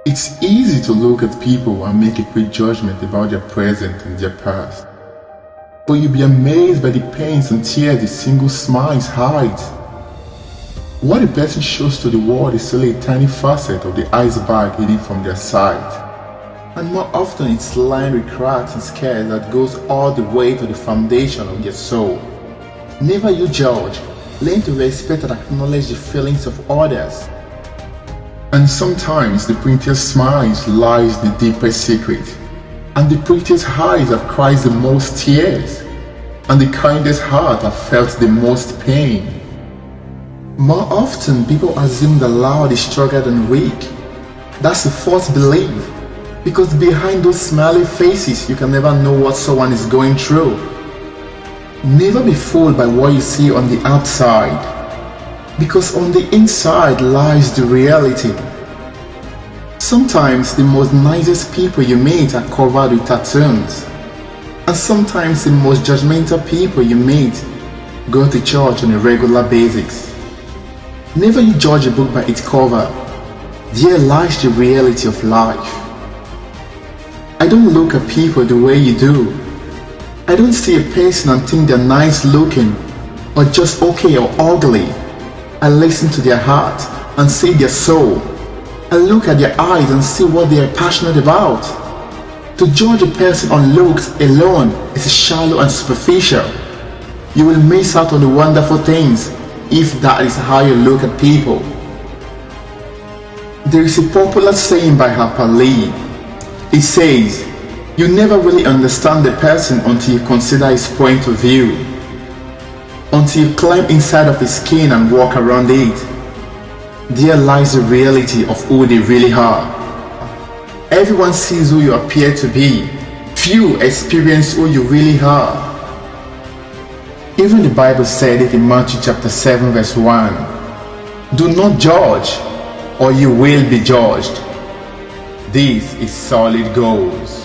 It's easy to look at people and make a quick judgment about their present and their past. But you'll be amazed by the pains and tears a single smile hides. What a person shows to the world is only a tiny facet of the iceberg hidden from their sight. And more often it's lined with cracks and scars that goes all the way to the foundation of their soul. Never you judge. Learn to respect and acknowledge the feelings of others. And sometimes the prettiest smiles lies the deepest secret. And the prettiest eyes have cried the most tears. And the kindest heart have felt the most pain. More often people assume the loud is stronger than weak. That's a false belief. Because behind those smiley faces you can never know what someone is going through. Never be fooled by what you see on the outside, because on the inside lies the reality. Sometimes the most nicest people you meet are covered with tattoos, and sometimes the most judgmental people you meet go to church on a regular basis. Never you judge a book by its cover. There lies the reality of life. I don't look at people the way you do. I don't see a person and think they're nice looking or just okay or ugly. I listen to their heart and see their soul. I look at their eyes and see what they are passionate about. To judge a person on looks alone is shallow and superficial. You will miss out on the wonderful things if that is how you look at people. There is a popular saying by Harper Lee. It says, "You never really understand the person until you consider his point of view. Until you climb inside of his skin and walk around it. There lies the reality of who they really are." Everyone sees who you appear to be. Few experience who you really are. Even the Bible said it in Matthew chapter 7 verse 1. "Do not judge, or you will be judged." This is Solid Goals.